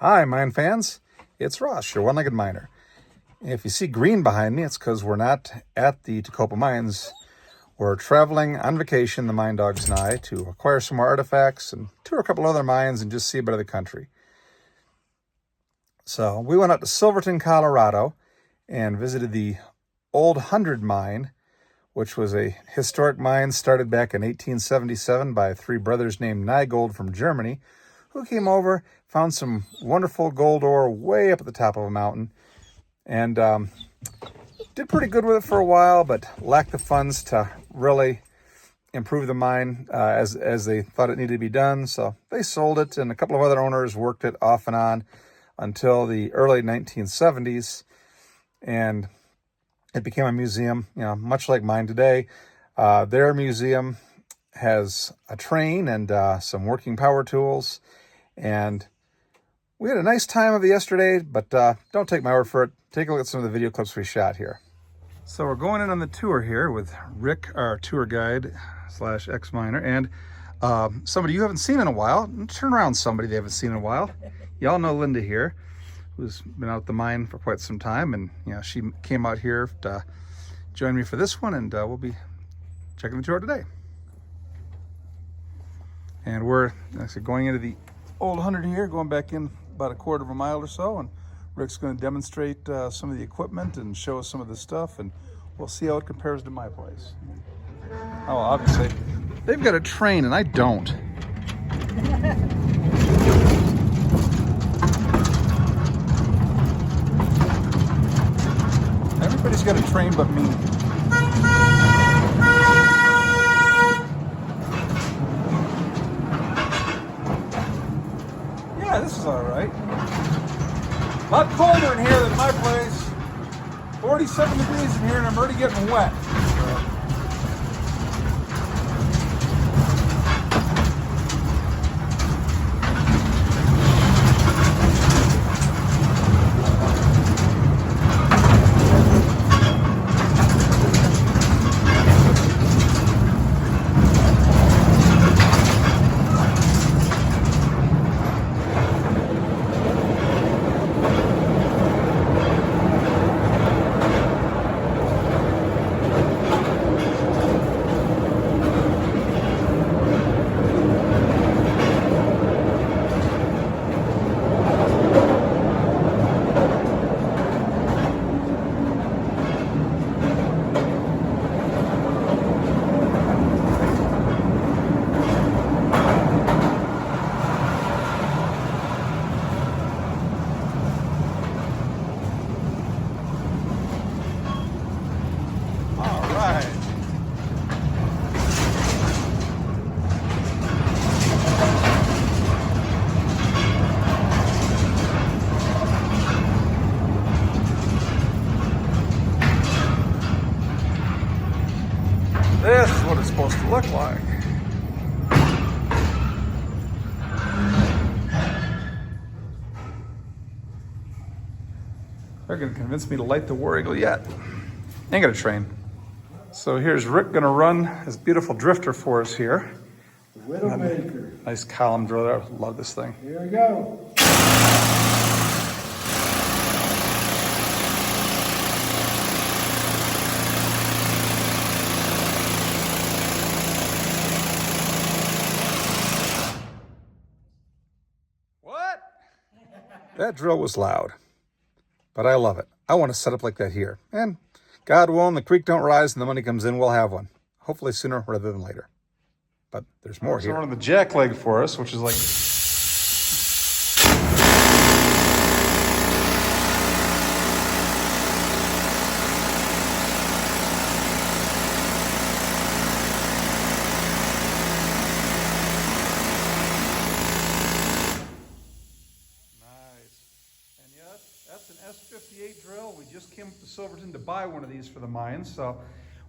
Hi, mine fans. It's Ross, your one-legged miner. If you see green behind me, it's because we're not at the Tecopa mines. We're traveling on vacation, the mine dogs and I, to acquire some more artifacts and tour a couple other mines and just see a bit of the country. So we went out to Silverton, Colorado, and visited the Old 100 mine, which was a historic mine started back in 1877 by three brothers named Nygold from Germany, who came over, found some wonderful gold ore way up at the top of a mountain, and did pretty good with it for a while, but lacked the funds to really improve the mine as they thought it needed to be done. So they sold it, and a couple of other owners worked it off and on until the early 1970s, and it became a museum, much like mine today. Their museum has a train and some working power tools, and we had a nice time of it yesterday, but don't take my word for it. Take a look at some of the video clips we shot here. So we're going in on the tour here with Rick, our tour guide / ex-miner, and somebody you haven't seen in a while. Turn around, somebody they haven't seen in a while. Y'all know Linda here, who's been out at the mine for quite some time, and she came out here to join me for this one, and we'll be checking the tour today. And we're actually going into the Old 100 here, going back in about a quarter of a mile or so, and Rick's going to demonstrate some of the equipment and show us some of the stuff, and we'll see how it compares to my place. Oh, obviously, they've got a train and I don't. Everybody's got a train but me. Yeah, this is all right. A lot colder in here than my place. 47 degrees in here and I'm already getting wet. This is what it's supposed to look like. They're going to convince me to light the War Eagle yet. Ain't got a train. So here's Rick going to run his beautiful drifter for us here. The Widowmaker. Nice column driller. I love this thing. Here we go. That drill was loud, but I love it. I want to set up like that here. And God willing, the creek don't rise and the money comes in, we'll have one. Hopefully sooner rather than later. But there's more here. So running the jack leg for us, which is like... That's an S58 drill. We just came up to Silverton to buy one of these for the mine. So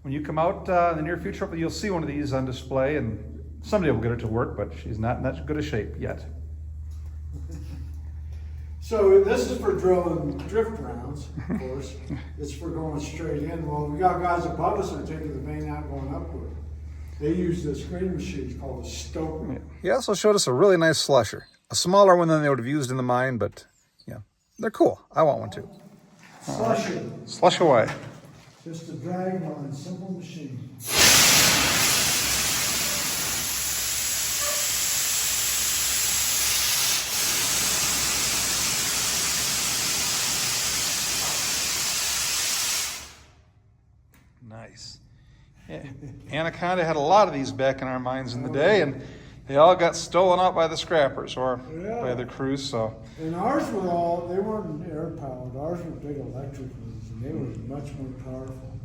when you come out in the near future, you'll see one of these on display, and somebody will get it to work, but she's not in that good a shape yet. So this is for drilling drift rounds, of course. It's for going straight in. Well, we got guys above us that are taking the vein out going upward. They use this screen machine called a stoker. He also showed us a really nice slusher. a smaller one than they would have used in the mine, but yeah, they're cool. I want one too. Slusher. Slush away. Just a drag on, simple machine. Nice. Yeah. Anaconda had a lot of these back in our mines in the day, and they all got stolen out by the scrappers or by the crews. So. And ours were they weren't air powered. Ours were big electric ones, and they were much more powerful.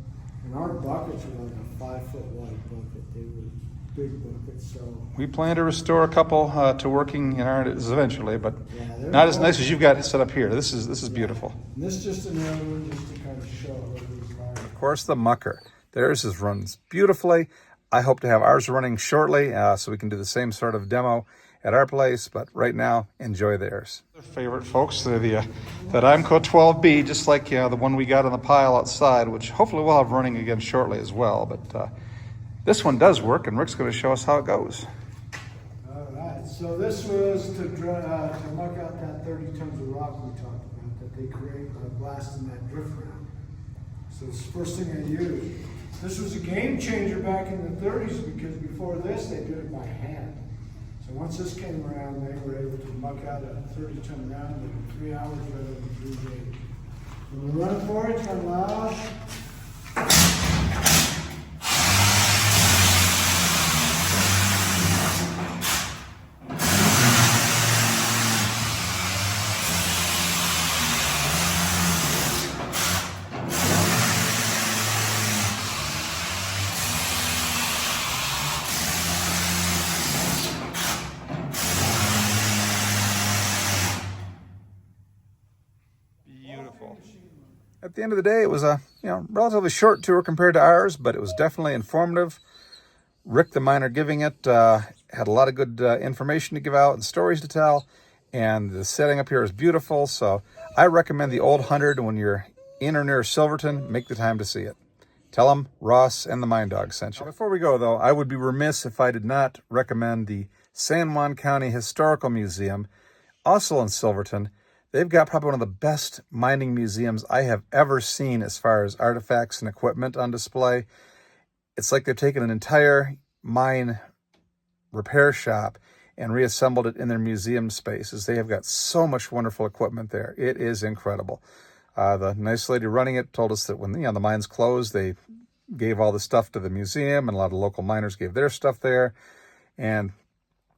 And our buckets were like a 5-foot wide bucket. They were big buckets. So We plan to restore a couple to working in ours eventually, but not as nice as you've got set up here. This is beautiful. And this is just another one just to kind of show what it was like. Of course, the mucker. Theirs runs beautifully. I hope to have ours running shortly so we can do the same sort of demo at our place, but right now, enjoy theirs. Their favorite, folks, they're that IMCO 12B, just like the one we got on the pile outside, which hopefully we'll have running again shortly as well. But this one does work, and Rick's going to show us how it goes. All right, so this was to muck out that 30 tons of rock we talked about that they create by blasting that drift round. So it's the first thing I used. This was a game changer back in the 30s because before this they did it by hand. So once this came around, they were able to muck out a 30-ton round in 3 hours rather than 3 days. When we run it for it, turn loud. At the end of the day, it was a relatively short tour compared to ours, but it was definitely informative. Rick, the miner giving it, had a lot of good information to give out and stories to tell, and the setting up here is beautiful. So I recommend the Old 100 when you're in or near Silverton. Make the time to see it. Tell them Ross and the Mine Dog sent you. Now, before we go, though, I would be remiss if I did not recommend the San Juan County Historical Museum, also in Silverton. They've got probably one of the best mining museums I have ever seen as far as artifacts and equipment on display. It's like they've taken an entire mine repair shop and reassembled it in their museum spaces. They have got so much wonderful equipment there. It is incredible. The nice lady running it told us that when the mines closed, they gave all the stuff to the museum, and a lot of local miners gave their stuff there. And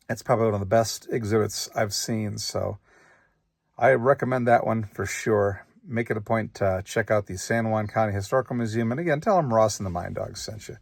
it's probably one of the best exhibits I've seen. So I recommend that one for sure. Make it a point to check out the San Juan County Historical Museum. And again, tell them Ross and the Mine Dogs sent you.